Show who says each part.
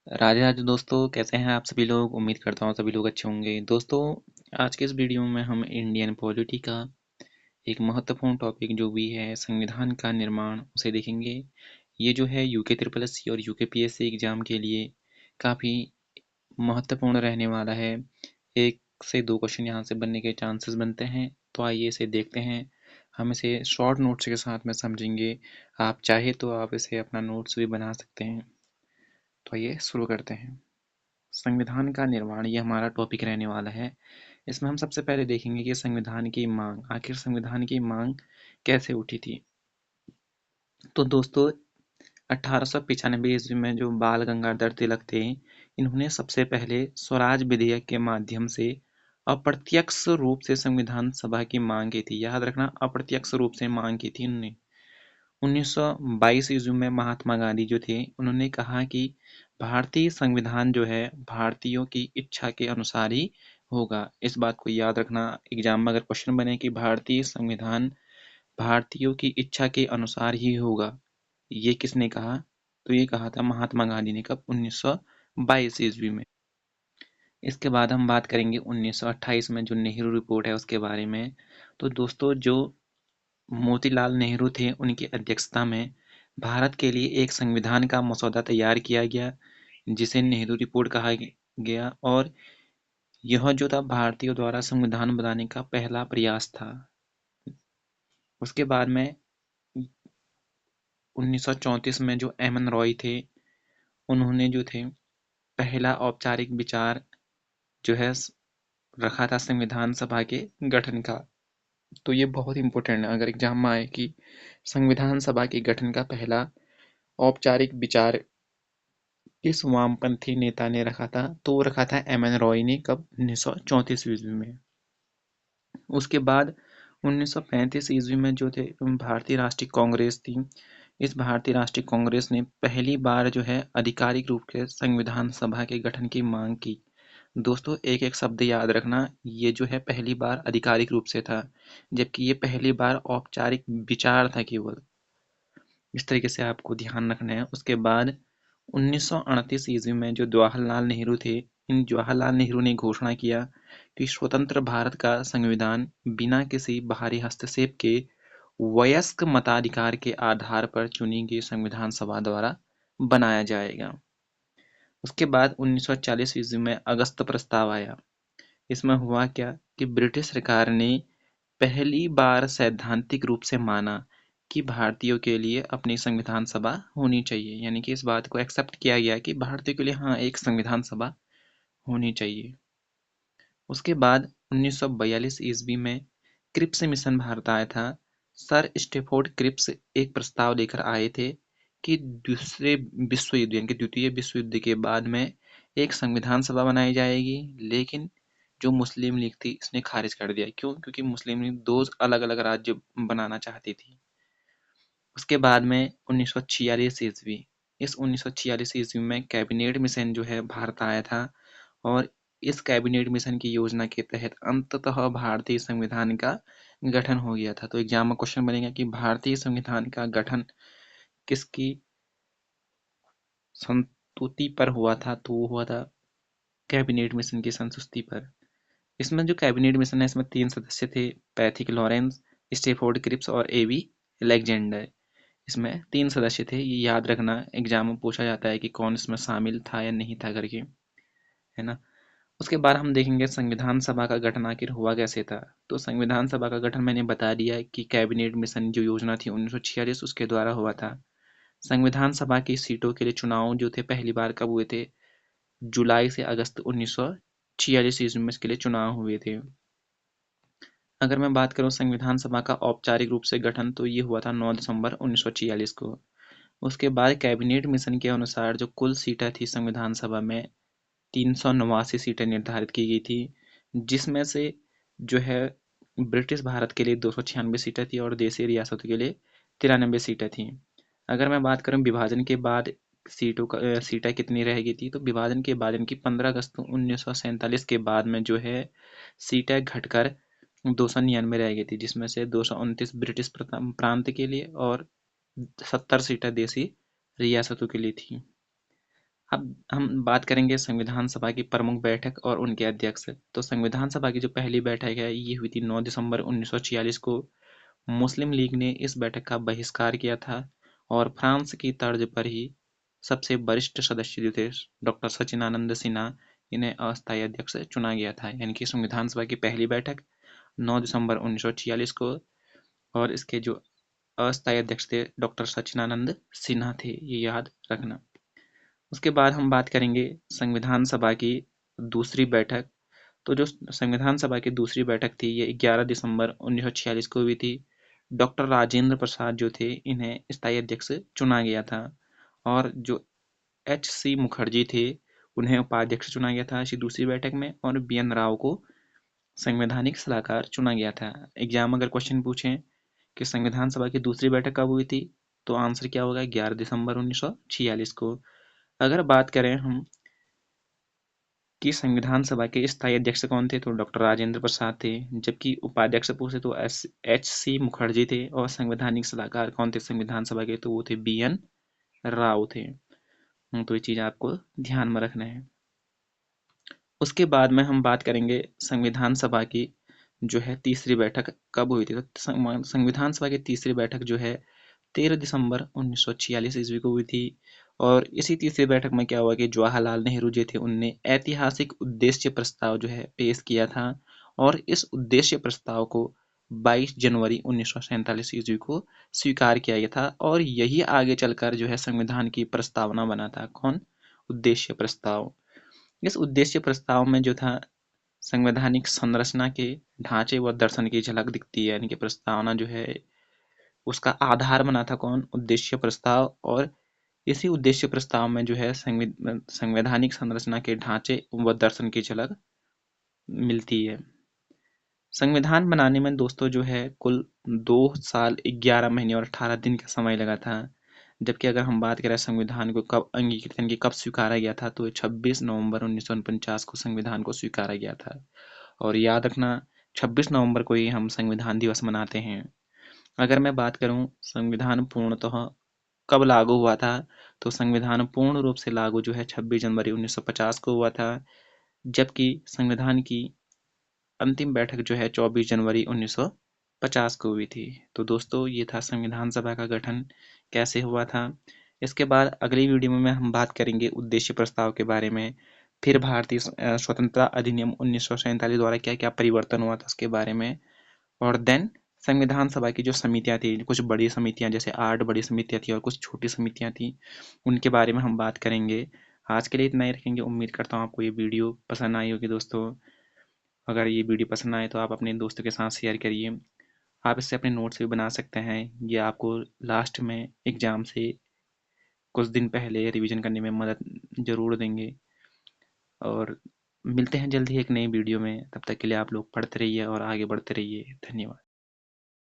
Speaker 1: राधे राधे दोस्तों, कैसे हैं आप सभी लोग। उम्मीद करता हूँ सभी लोग अच्छे होंगे। दोस्तों, आज के इस वीडियो में हम इंडियन पॉलिटी का एक महत्वपूर्ण टॉपिक जो भी है संविधान का निर्माण, उसे देखेंगे। ये जो है यूके ट्रिपल एस सी और यूके पीएससी एग्जाम के लिए काफ़ी महत्वपूर्ण रहने वाला है। एक से दो क्वेश्चन यहाँ से बनने के चांसेस बनते हैं, तो आइए इसे देखते हैं। हम इसे शॉर्ट नोट्स के साथ में समझेंगे। आप चाहे तो आप इसे अपना नोट्स भी बना सकते हैं। तो आइए शुरू करते हैं। संविधान का निर्माण, ये हमारा टॉपिक रहने वाला है। इसमें हम सबसे पहले देखेंगे कि संविधान की मांग, आखिर संविधान की मांग कैसे उठी थी। तो दोस्तों, 1895 ईस्वी में जो बाल गंगाधर तिलक थे, इन्होंने सबसे पहले स्वराज विधेयक के माध्यम से अप्रत्यक्ष रूप से संविधान सभा की मांग की थी। याद रखना, अप्रत्यक्ष रूप से मांग की थी उन्होंने। 1922 ईस्वी में महात्मा गांधी जो थे, उन्होंने कहा कि भारतीय संविधान जो है भारतीयों की इच्छा के अनुसार ही होगा। इस बात को याद रखना, एग्जाम में अगर क्वेश्चन बने कि भारतीय संविधान भारतीयों की इच्छा के अनुसार ही होगा, ये किसने कहा? तो ये कहा था महात्मा गांधी ने। कब? 1922 ईस्वी में। इसके बाद हम बात करेंगे 1928 में जो नेहरू रिपोर्ट है उसके बारे में। तो दोस्तों, जो मोतीलाल नेहरू थे, उनकी अध्यक्षता में भारत के लिए एक संविधान का मसौदा तैयार किया गया, जिसे नेहरू रिपोर्ट कहा गया। और यह जो था भारतीयों द्वारा संविधान बनाने का पहला प्रयास था। उसके बाद में 1934 में जो एम एन रॉय थे, उन्होंने जो थे पहला औपचारिक विचार जो है रखा था संविधान सभा के गठन का। तो ये बहुत इंपॉर्टेंट है अगर एग्जाम में आए कि संविधान सभा के गठन का पहला औपचारिक विचार किस वामपंथी नेता ने रखा था? तो वो रखा था एम एन रॉय ने। कब? 1934 ईस्वी में। उसके बाद 1935 ईस्वी में जो थे भारतीय राष्ट्रीय कांग्रेस थी। इस भारतीय राष्ट्रीय कांग्रेस ने पहली बार जो है आधिकारिक रूप से संविधान सभा के गठन की मांग की। दोस्तों, एक एक शब्द याद रखना, ये जो है पहली बार आधिकारिक रूप से था, जबकि ये पहली बार औपचारिक विचार था केवल। इस तरीके से आपको ध्यान रखना है। उसके बाद 1938 ईस्वी में जो जवाहरलाल नेहरू थे, इन जवाहरलाल नेहरू ने घोषणा किया कि स्वतंत्र भारत का संविधान बिना किसी बाहरी हस्तक्षेप के वयस्क मताधिकार के आधार पर चुनी गई संविधान सभा द्वारा बनाया जाएगा। उसके बाद 1940 ईस्वी में अगस्त प्रस्ताव आया। इसमें हुआ क्या कि ब्रिटिश सरकार ने पहली बार सैद्धांतिक रूप से माना कि भारतीयों के लिए अपनी संविधान सभा होनी चाहिए। यानी कि इस बात को एक्सेप्ट किया गया कि भारतीयों के लिए हाँ, एक संविधान सभा होनी चाहिए। उसके बाद 1942 ईस्वी में क्रिप्स मिशन भारत आया था। सर स्टेफोर्ड क्रिप्स एक प्रस्ताव लेकर आए थे कि दूसरे विश्व युद्ध यानी कि द्वितीय विश्व युद्ध के बाद में एक संविधान सभा बनाई जाएगी, लेकिन जो मुस्लिम लीग थी इसने खारिज कर दिया। क्यों? क्योंकि मुस्लिम लीग दो अलग अलग राज्य बनाना चाहती थी। उसके बाद में 1946 ईस्वी, इस 1946 ईस्वी में कैबिनेट मिशन जो है भारत आया था। और इस कैबिनेट मिशन की योजना के तहत अंततः भारतीय संविधान का गठन हो गया था। तो एग्जाम में क्वेश्चन बनेगा कि भारतीय संविधान का गठन किसकी संस्तुति पर हुआ था? तो वो हुआ था कैबिनेट मिशन की संस्तुति पर। इसमें जो कैबिनेट मिशन है, इसमें 3 सदस्य थे: पैथिक लॉरेंस, स्टेफोर्ड क्रिप्स और एवी अलेक्जेंडर। इसमें 3 सदस्य थे। ये याद रखना, एग्जाम में पूछा जाता है कि कौन इसमें शामिल था या नहीं था करके, है ना। उसके बाद हम देखेंगे संविधान सभा का गठन आखिर हुआ कैसे था। तो संविधान सभा का गठन मैंने बता दिया कि कैबिनेट मिशन जो योजना थी 1946 उसके द्वारा हुआ था। संविधान सभा की सीटों के लिए चुनाव जो थे पहली बार कब हुए थे? जुलाई से अगस्त 1946 ईस्वी में इसके लिए चुनाव हुए थे। अगर मैं बात करूं संविधान सभा का औपचारिक रूप से गठन, तो ये हुआ था 9 दिसंबर 1946 को। उसके बाद कैबिनेट मिशन के अनुसार जो कुल सीटें थी संविधान सभा में, 389 सीटें निर्धारित की गई थी, जिसमें से जो है ब्रिटिश भारत के लिए 296 सीटें थी और देशी रियासतों के लिए 93 सीटें थी। अगर मैं बात करूं विभाजन के बाद सीटें कितनी रह गई थी, तो विभाजन के बाद इनकी 15 अगस्त 1947 के बाद में जो है सीटें घटकर 299 रह गई थी, जिसमें से 229 ब्रिटिश प्रांत के लिए और 70 सीटें देशी रियासतों के लिए थी। अब हम बात करेंगे संविधान सभा की प्रमुख बैठक और उनके अध्यक्ष। तो संविधान सभा की जो पहली बैठक है ये हुई थी 9 दिसंबर 1946 को। मुस्लिम लीग ने इस बैठक का बहिष्कार किया था और फ्रांस की तर्ज पर ही सबसे वरिष्ठ सदस्य जो थे डॉक्टर सचिदानंद सिन्हा, इन्हें अस्थायी अध्यक्ष चुना गया था। यानी कि संविधान सभा की पहली बैठक 9 दिसंबर 1946 को, और इसके जो अस्थायी अध्यक्ष थे डॉक्टर सचिदानंद सिन्हा थे, ये याद रखना। उसके बाद हम बात करेंगे संविधान सभा की दूसरी बैठक। तो जो संविधान सभा की दूसरी बैठक थी ये 11 दिसंबर 1946 को हुई थी। डॉक्टर राजेंद्र प्रसाद जो थे इन्हें स्थायी अध्यक्ष चुना गया था, और जो H.C. मुखर्जी थे उन्हें उपाध्यक्ष चुना गया था इसी दूसरी बैठक में, और B.N. राव को संवैधानिक सलाहकार चुना गया था। एग्जाम अगर क्वेश्चन पूछें कि संविधान सभा की दूसरी बैठक कब हुई थी, तो आंसर क्या होगा? 11 दिसंबर 1946 को। अगर बात करें हम कि संविधान सभा के स्थायी अध्यक्ष कौन थे, तो डॉक्टर राजेंद्र प्रसाद थे। जबकि उपाध्यक्ष पूछे तो H.C. मुखर्जी थे, और संवैधानिक सलाहकार कौन थे संविधान सभा के, तो वो थे B.N. राव थे। तो ये चीज आपको ध्यान में रखना है। उसके बाद में हम बात करेंगे संविधान सभा की जो है तीसरी बैठक कब हुई थी। तो संविधान सभा की तीसरी बैठक जो है 13 दिसंबर 1946 ईस्वी को हुई थी। और इसी तीसरी बैठक में क्या हुआ कि जवाहरलाल नेहरू जी थे, उनने ऐतिहासिक उद्देश्य प्रस्ताव जो है पेश किया था, और इस उद्देश्य प्रस्ताव को 22 जनवरी 1947 ईस्वी को स्वीकार किया गया था, और यही आगे चलकर जो है संविधान की प्रस्तावना बना था। कौन? उद्देश्य प्रस्ताव। इस उद्देश्य प्रस्ताव में जो था संवैधानिक संरचना के ढांचे व दर्शन की झलक दिखती है। यानी कि प्रस्तावना जो है उसका आधार बना था कौन? उद्देश्य प्रस्ताव। और इसी उद्देश्य प्रस्ताव में जो है संवैधानिक संरचना के ढांचे व दर्शन की झलक मिलती है। संविधान बनाने में दोस्तों जो है कुल 2 साल 11 महीने और 18 दिन का समय लगा था। जबकि अगर हम बात करें संविधान को कब अंगीकृत यानी कि कब स्वीकारा गया था, तो 26 नवंबर 1949 को संविधान को स्वीकारा गया था। और याद रखना 26 नवंबर को ही हम संविधान दिवस मनाते हैं। अगर मैं बात करूं संविधान पूर्णतः कब लागू हुआ था, तो संविधान पूर्ण रूप से लागू जो है 26 जनवरी 1950 को हुआ था। जबकि संविधान की अंतिम बैठक जो है 24 जनवरी 1950 को हुई थी। तो दोस्तों ये था संविधान सभा का गठन कैसे हुआ था। इसके बाद अगली वीडियो में हम बात करेंगे उद्देश्य प्रस्ताव के बारे में, फिर भारतीय स्वतंत्रता अधिनियम 1947 द्वारा क्या क्या परिवर्तन हुआ था उसके बारे में, और देन संविधान सभा की जो समितियां थी, कुछ बड़ी समितियां जैसे 8 बड़ी समितियां थी और कुछ छोटी समितियां थी, उनके बारे में हम बात करेंगे। आज के लिए इतना ही रखेंगे। उम्मीद करता हूँ आपको ये वीडियो पसंद आई होगी दोस्तों। अगर ये वीडियो पसंद आए तो आप अपने दोस्तों के साथ शेयर करिए। आप इससे अपने नोट्स भी बना सकते हैं। ये आपको लास्ट में एग्ज़ाम से कुछ दिन पहले रिवीजन करने में मदद ज़रूर देंगे। और मिलते हैं जल्द ही एक नई वीडियो में। तब तक के लिए आप लोग पढ़ते रहिए और आगे बढ़ते रहिए। धन्यवाद।